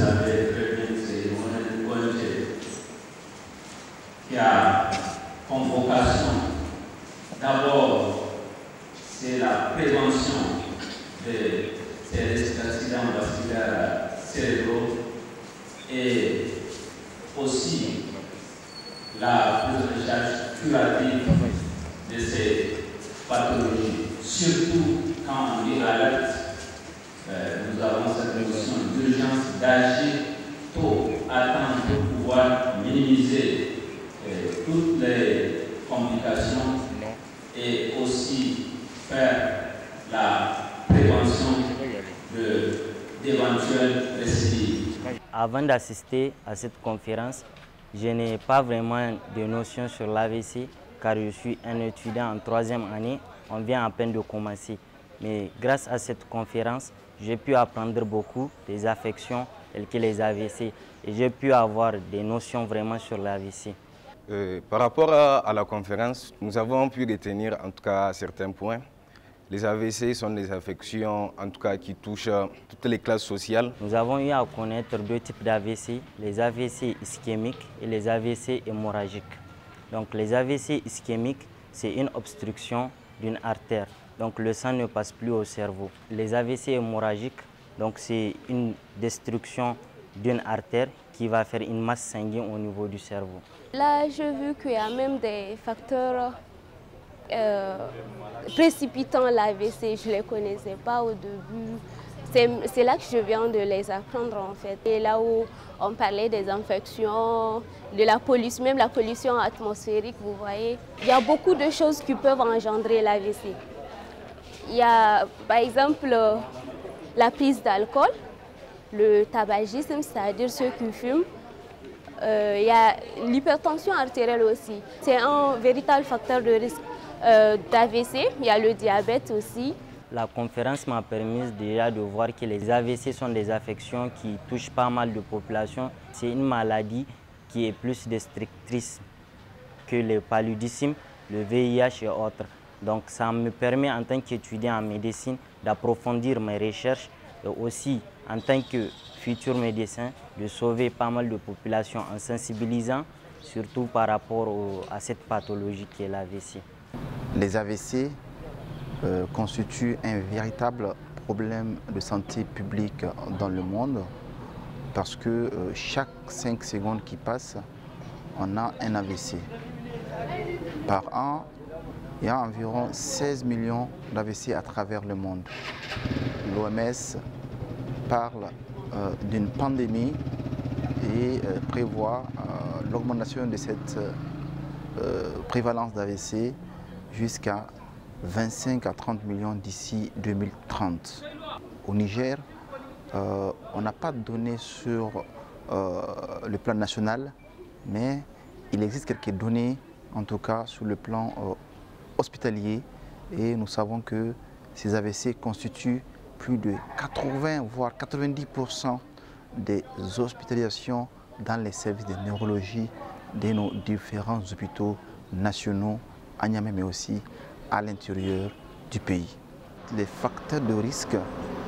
savez très bien, c'est une ONG qui a comme vocation, d'abord, c'est la prévention de ces accidents vasculaires cérébraux et aussi la prise en charge curative de ces pathologies, surtout quand on est alerte. Nous avons cette notion d'urgence d'agir tôt, à temps, pour pouvoir minimiser toutes les complications et aussi faire la prévention d'éventuelles récidives. Avant d'assister à cette conférence, je n'ai pas vraiment de notions sur l'AVC car je suis un étudiant en 3e année, on vient à peine de commencer. Mais grâce à cette conférence, j'ai pu apprendre beaucoup des affections telles que les AVC et j'ai pu avoir des notions vraiment sur l'AVC. Par rapport à la conférence, nous avons pu retenir en tout cas certains points. Les AVC sont des affections en tout cas qui touchent toutes les classes sociales. Nous avons eu à connaître 2 types d'AVC, les AVC ischémiques et les AVC hémorragiques. Donc les AVC ischémiques, c'est une obstruction d'une artère. Donc le sang ne passe plus au cerveau. Les AVC hémorragiques, donc c'est une destruction d'une artère qui va faire une masse sanguine au niveau du cerveau. Là, j'ai vu qu'il y a même des facteurs précipitant l'AVC. Je ne les connaissais pas au début. C'est là que je viens de les apprendre en fait. Et là où on parlait des infections, de la pollution, même la pollution atmosphérique, vous voyez. Il y a beaucoup de choses qui peuvent engendrer l'AVC. Il y a par exemple la prise d'alcool, le tabagisme, c'est-à-dire ceux qui fument. Il y a l'hypertension artérielle aussi. C'est un véritable facteur de risque d'AVC. Il y a le diabète aussi. La conférence m'a permis déjà de voir que les AVC sont des affections qui touchent pas mal de populations. C'est une maladie qui est plus destructrice que le paludisme, le VIH et autres. Donc ça me permet en tant qu'étudiant en médecine d'approfondir mes recherches et aussi en tant que futur médecin de sauver pas mal de populations en sensibilisant surtout par rapport à cette pathologie qui est l'AVC. Les AVC constituent un véritable problème de santé publique dans le monde parce que chaque 5 secondes qui passent, on a un AVC. Par an, il y a environ 16 millions d'AVC à travers le monde. L'OMS parle d'une pandémie et prévoit l'augmentation de cette prévalence d'AVC jusqu'à 25 à 30 millions d'ici 2030. Au Niger, on n'a pas de données sur le plan national, mais il existe quelques données, en tout cas sur le plan hospitalier, et nous savons que ces AVC constituent plus de 80 voire 90% des hospitalisations dans les services de neurologie de nos différents hôpitaux nationaux à Niamey, mais aussi à l'intérieur du pays. Les facteurs de risque,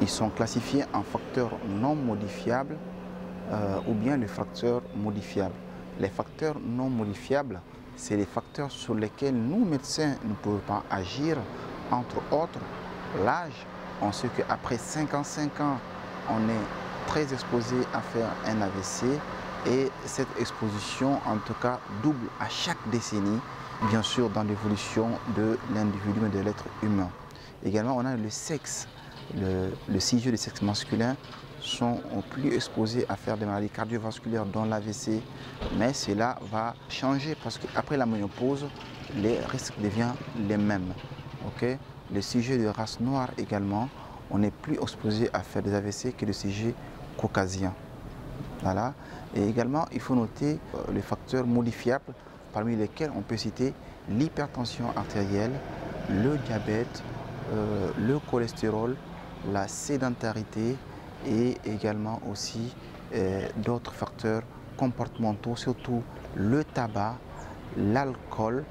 ils sont classifiés en facteurs non modifiables ou bien les facteurs modifiables. Les facteurs non modifiables, c'est les facteurs sur lesquels nous, médecins, ne pouvons pas agir, entre autres l'âge. On sait qu'après 55 ans, on est très exposé à faire un AVC et cette exposition, en tout cas, double à chaque décennie, bien sûr dans l'évolution de l'individu et de l'être humain. Également, on a le sexe. Le sujet du sexe masculin sont plus exposés à faire des maladies cardiovasculaires dont l'AVC, mais cela va changer parce qu'après la ménopause, les risques deviennent les mêmes. Okay? Les sujets de race noire également, on est plus exposé à faire des AVC que les sujets caucasiens. Voilà. Et également, il faut noter les facteurs modifiables, parmi lesquels on peut citer l'hypertension artérielle, le diabète, le cholestérol, la sédentarité et également aussi d'autres facteurs comportementaux, surtout le tabac, l'alcool,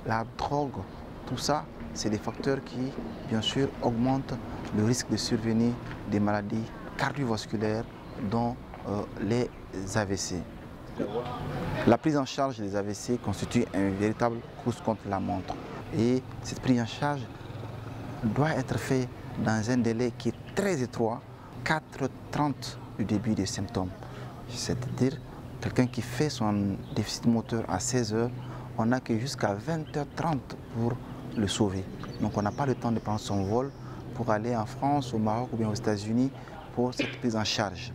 la drogue. Tout ça, c'est des facteurs qui, bien sûr, augmentent le risque de survenir des maladies cardiovasculaires, dont les AVC. La prise en charge des AVC constitue un véritable course contre la montre. Et cette prise en charge doit être faite dans un délai qui est très étroit, 4h30 du début des symptômes. C'est-à-dire, quelqu'un qui fait son déficit moteur à 16h, on n'a que jusqu'à 20h30 pour le sauver. Donc on n'a pas le temps de prendre son vol pour aller en France, au Maroc ou bien aux États-Unis pour cette prise en charge.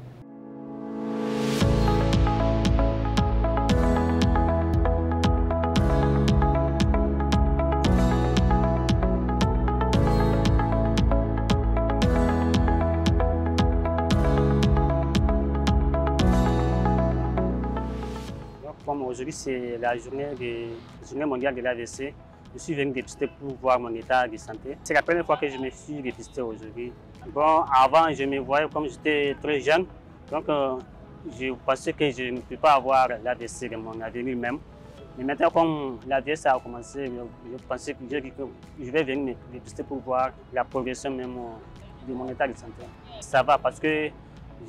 Comme aujourd'hui, c'est la journée mondiale de l'AVC. Je suis venu dépister pour voir mon état de santé. C'est la première fois que je me suis dépisté aujourd'hui. Bon, avant, je me voyais comme j'étais très jeune. Donc, je pensais que je ne peux pas avoir l'AVC de mon avenir même. Mais maintenant, comme l'AVC a commencé, je pensais que je vais venir me dépister pour voir la progression même de mon état de santé. Ça va parce que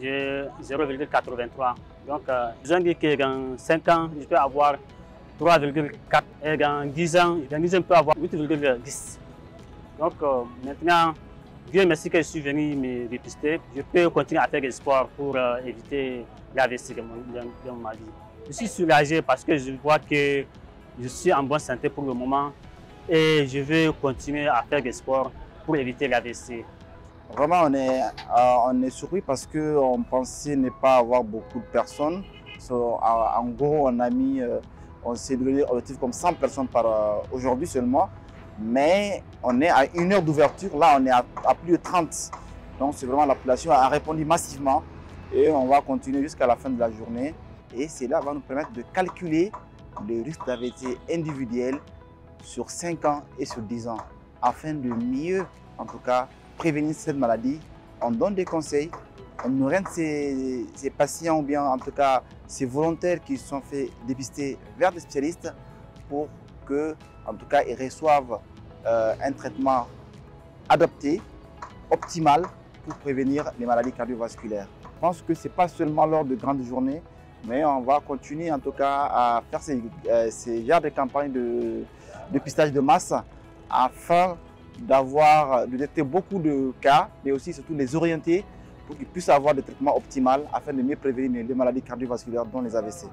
j'ai 0,83. Donc, ils ont dit que dans 5 ans, je peux avoir 3,4 et dans 10 ans, je peux avoir 8,10. Donc, maintenant, Dieu merci que je suis venu me dépister. Je peux continuer à faire des sports pour éviter l'AVC dans ma vie. Je suis soulagé parce que je vois que je suis en bonne santé pour le moment et je veux continuer à faire des sports pour éviter l'AVC. Vraiment, on est surpris parce qu'on pensait ne pas avoir beaucoup de personnes. En gros, on s'est donné l'objectif comme 100 personnes aujourd'hui seulement. Mais on est à 1 heure d'ouverture, là on est à plus de 30. Donc c'est vraiment la population a répondu massivement et on va continuer jusqu'à la fin de la journée. Et cela va nous permettre de calculer le risque d'AVC individuel sur 5 ans et sur 10 ans afin de mieux, en tout cas, prévenir cette maladie. On donne des conseils, on oriente ces patients ou bien en tout cas ces volontaires qui se sont fait dépister vers des spécialistes pour que, en tout cas, ils reçoivent un traitement adapté, optimal pour prévenir les maladies cardiovasculaires. Je pense que ce n'est pas seulement lors de grandes journées, mais on va continuer en tout cas à faire ces genres de campagnes de dépistage de masse afin de détecter beaucoup de cas, mais aussi surtout les orienter pour qu'ils puissent avoir des traitements optimaux afin de mieux prévenir les maladies cardiovasculaires dont les AVC.